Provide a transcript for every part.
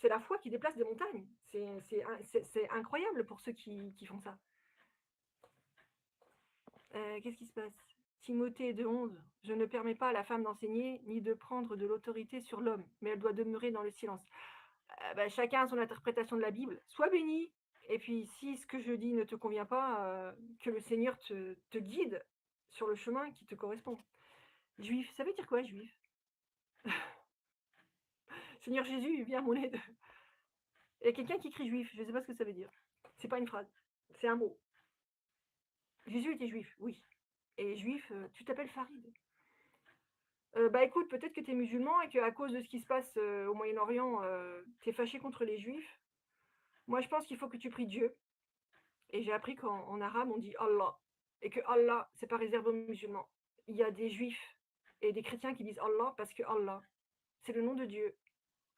C'est la foi qui déplace des montagnes. C'est incroyable pour ceux qui font ça. Qu'est-ce qui se passe? Timothée 2,11. Je ne permets pas à la femme d'enseigner ni de prendre de l'autorité sur l'homme, mais elle doit demeurer dans le silence. Bah, chacun a son interprétation de la Bible. Sois béni. Et puis, si ce que je dis ne te convient pas, que le Seigneur te guide sur le chemin qui te correspond. Juif, ça veut dire quoi, juif? Seigneur Jésus, viens à mon aide. Il y a quelqu'un qui écrit juif, je ne sais pas ce que ça veut dire. C'est pas une phrase, c'est un mot. Jésus était juif, oui. Et juif, tu t'appelles Farid. Bah écoute, peut-être que tu es musulman et qu'à cause de ce qui se passe au Moyen-Orient, tu es fâché contre les juifs. Moi, je pense qu'il faut que tu pries Dieu. Et j'ai appris qu'en arabe, on dit Allah. Et que Allah, c'est pas réservé aux musulmans. Il y a des juifs et des chrétiens qui disent Allah parce que Allah, c'est le nom de Dieu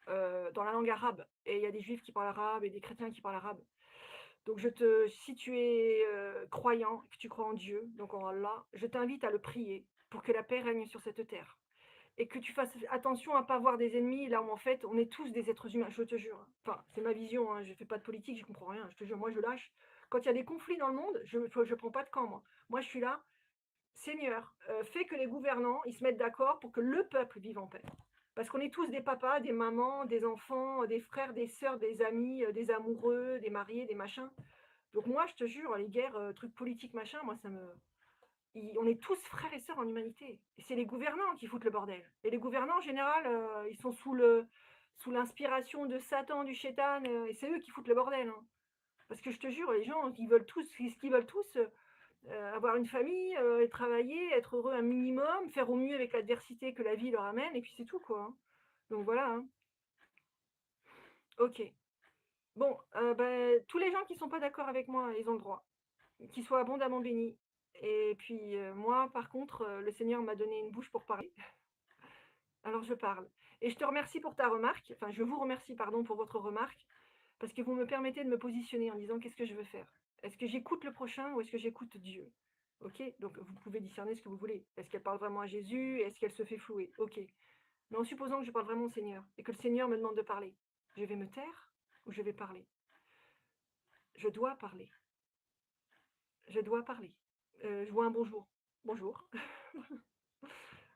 dans la langue arabe. Et il y a des juifs qui parlent arabe et des chrétiens qui parlent arabe. Donc si tu es croyant, que tu crois en Dieu, donc en Allah, je t'invite à le prier pour que la paix règne sur cette terre. Et que tu fasses attention à ne pas voir des ennemis là où en fait on est tous des êtres humains, je te jure. Enfin, c'est ma vision, hein, je ne fais pas de politique, je comprends rien, je te jure, moi je lâche. Quand il y a des conflits dans le monde, je ne prends pas de camp, moi. Moi je suis là, Seigneur, fais que les gouvernants ils se mettent d'accord pour que le peuple vive en paix. Parce qu'on est tous des papas, des mamans, des enfants, des frères, des sœurs, des amis, des amoureux, des mariés, des machins. Donc moi, je te jure, les guerres, trucs politiques, machin, moi, on est tous frères et sœurs en humanité. Et c'est les gouvernants qui foutent le bordel. Et les gouvernants, en général, ils sont sous l'inspiration de Satan, du Shaitan, et c'est eux qui foutent le bordel. Hein. Parce que je te jure, les gens, ils veulent tous, ce qu'ils veulent tous, avoir une famille, et travailler, être heureux un minimum, faire au mieux avec l'adversité que la vie leur amène, et puis c'est tout, quoi. Hein. Donc voilà. Hein. Ok. Bon, tous les gens qui sont pas d'accord avec moi, ils ont le droit. Qu'ils soient abondamment bénis. Et puis moi, par contre, le Seigneur m'a donné une bouche pour parler, alors je parle. Et je te remercie pour ta remarque, enfin je vous remercie, pardon, pour votre remarque, parce que vous me permettez de me positionner en disant qu'est-ce que je veux faire. Est-ce que j'écoute le prochain ou est-ce que j'écoute Dieu? Ok. Donc vous pouvez discerner ce que vous voulez. Est-ce qu'elle parle vraiment à Jésus? Est-ce qu'elle se fait flouer? Ok. Mais en supposant que je parle vraiment au Seigneur et que le Seigneur me demande de parler, je vais me taire ou je vais parler? Je dois parler. Je dois parler. Je vois un bonjour. Bonjour.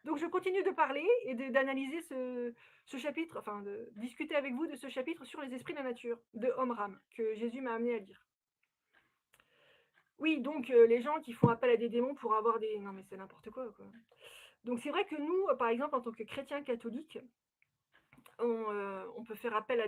Donc je continue de parler et d'analyser ce chapitre, enfin de discuter avec vous de ce chapitre sur les esprits de la nature de Omram, que Jésus m'a amené à lire. Oui, donc les gens qui font appel à des démons pour avoir des... Non mais c'est n'importe quoi, quoi. Donc c'est vrai que nous, par exemple, en tant que chrétiens catholiques, on peut faire appel à